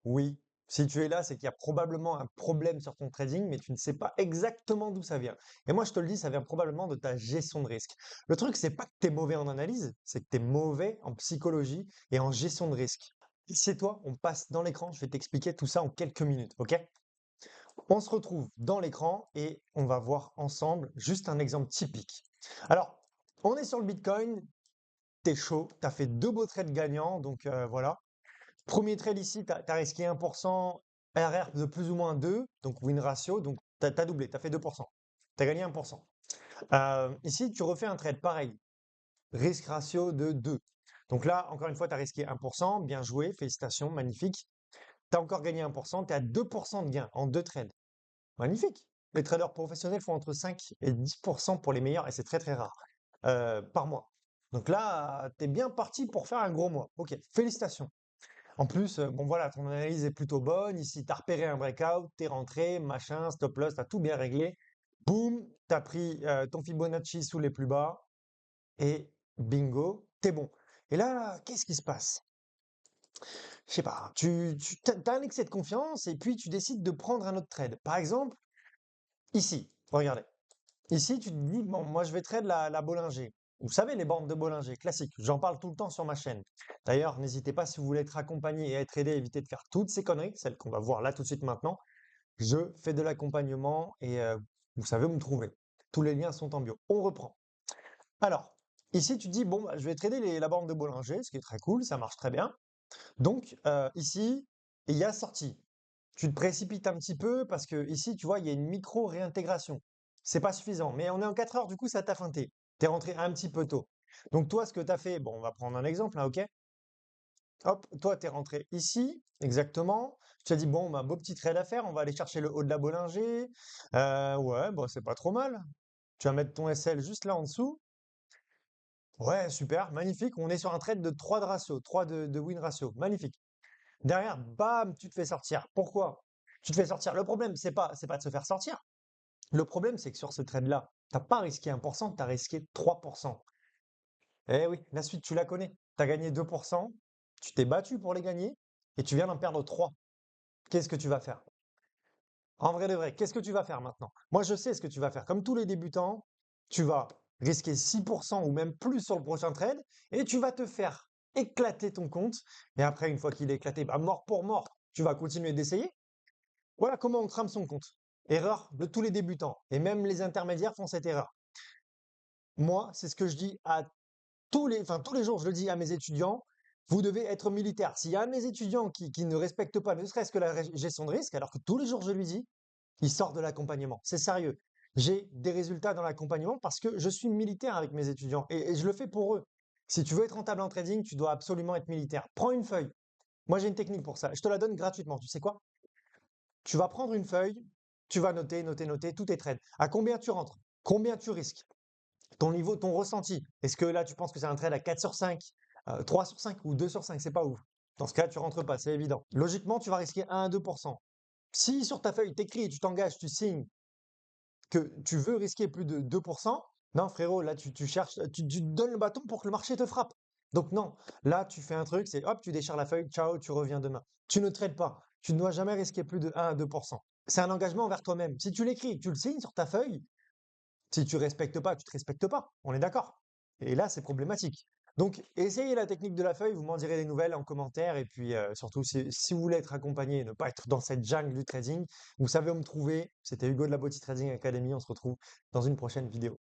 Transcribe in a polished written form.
Oui. Si tu es là, c'est qu'il y a probablement un problème sur ton trading, mais tu ne sais pas exactement d'où ça vient. Et moi, je te le dis, ça vient probablement de ta gestion de risque. Le truc, c'est pas que tu es mauvais en analyse, c'est que tu es mauvais en psychologie et en gestion de risque. C'est toi, on passe dans l'écran, je vais t'expliquer tout ça en quelques minutes, ok? On se retrouve dans l'écran et on va voir ensemble juste un exemple typique. Alors, on est sur le Bitcoin, t'es chaud, t'as fait deux beaux trades gagnants, donc voilà. Premier trade ici, tu as risqué 1%, RR de plus ou moins 2, donc win ratio, donc tu as doublé, tu as fait 2%. Tu as gagné 1%. Ici, tu refais un trade pareil, risque ratio de 2. Donc là, encore une fois, tu as risqué 1%, bien joué, félicitations, magnifique. Tu as encore gagné 1%, tu es à 2% de gain en deux trades. Magnifique. Les traders professionnels font entre 5 et 10% pour les meilleurs, et c'est très très rare, par mois. Donc là, tu es bien parti pour faire un gros mois. Ok, félicitations. En plus, bon voilà, ton analyse est plutôt bonne. Ici, tu as repéré un breakout, tu es rentré, machin, stop loss, tu as tout bien réglé. Boum, tu as pris ton Fibonacci sous les plus bas et bingo, t'es bon. Et là, qu'est-ce qui se passe? Je sais pas, t'as un excès de confiance et puis tu décides de prendre un autre trade. Par exemple, ici, regardez. Ici, tu te dis, bon, moi je vais trade la Bollinger. Vous savez, les bandes de Bollinger, classiques. J'en parle tout le temps sur ma chaîne. D'ailleurs, n'hésitez pas si vous voulez être accompagné et être aidé, évitez de faire toutes ces conneries, celles qu'on va voir là tout de suite maintenant. Je fais de l'accompagnement et vous savez où me trouver. Tous les liens sont en bio. On reprend. Alors, ici, tu te dis, bon, bah, je vais trader la bande de Bollinger, ce qui est très cool, ça marche très bien. Donc, ici, il y a sortie. Tu te précipites un petit peu parce que ici, tu vois, il y a une micro-réintégration. C'est pas suffisant, mais on est en 4 heures, du coup, ça t'a feinté. Tu es rentré un petit peu tôt. Donc, toi, ce que tu as fait, bon, on va prendre un exemple, là, ok? Hop, toi, tu es rentré ici, exactement. Tu t'es dit, bon, bah, beau petit trade à faire, on va aller chercher le haut de la Bollinger. Ouais, bon, c'est pas trop mal. Tu vas mettre ton SL juste là en dessous. Ouais, super, magnifique. On est sur un trade de 3 de ratio, 3 de win ratio. Magnifique. Derrière, bam, tu te fais sortir. Pourquoi? Tu te fais sortir. Le problème, c'est pas de se faire sortir. Le problème, c'est que sur ce trade-là, t'as pas risqué 1%, tu as risqué 3%. Eh oui, la suite, tu la connais. Tu as gagné 2%, tu t'es battu pour les gagner, et tu viens d'en perdre 3. Qu'est-ce que tu vas faire? En vrai de vrai, qu'est-ce que tu vas faire maintenant? Moi, je sais ce que tu vas faire. Comme tous les débutants, tu vas risquer 6% ou même plus sur le prochain trade, et tu vas te faire éclater ton compte. Et après, une fois qu'il est éclaté, bah, mort pour mort, tu vas continuer d'essayer. Voilà comment on crame son compte. Erreur de tous les débutants. Et même les intermédiaires font cette erreur. Moi, c'est ce que je dis à tous les jours, je le dis à mes étudiants, vous devez être militaire. S'il y a un de mes étudiants qui ne respecte pas ne serait-ce que la gestion de risque, alors que tous les jours je lui dis, il sort de l'accompagnement. C'est sérieux. J'ai des résultats dans l'accompagnement parce que je suis militaire avec mes étudiants et je le fais pour eux. Si tu veux être rentable en trading, tu dois absolument être militaire. Prends une feuille. Moi, j'ai une technique pour ça. Je te la donne gratuitement. Tu sais quoi? Tu vas prendre une feuille, tu vas noter, noter, noter tous tes trades. À combien tu rentres? Combien tu risques? Ton niveau, ton ressenti. Est-ce que là, tu penses que c'est un trade à 4 sur 5, 3 sur 5 ou 2 sur 5? C'est pas ouf. Dans ce cas, tu rentres pas, c'est évident. Logiquement, tu vas risquer 1 à 2%. Si sur ta feuille, t'écris, tu t'engages, tu signes que tu veux risquer plus de 2%, non, frérot, là, tu cherches, tu te donnes le bâton pour que le marché te frappe. Donc non, là, tu fais un truc, c'est hop, tu déchires la feuille, ciao, tu reviens demain. Tu ne traites pas. Tu ne dois jamais risquer plus de 1 à 2%. C'est un engagement envers toi-même. Si tu l'écris, tu le signes sur ta feuille, si tu respectes pas, tu te respectes pas. On est d'accord. Et là, c'est problématique. Donc, essayez la technique de la feuille, vous m'en direz des nouvelles en commentaire. Et puis, surtout, si vous voulez être accompagné et ne pas être dans cette jungle du trading, vous savez où me trouver. C'était Hugo de la Boti Trading Academy. On se retrouve dans une prochaine vidéo.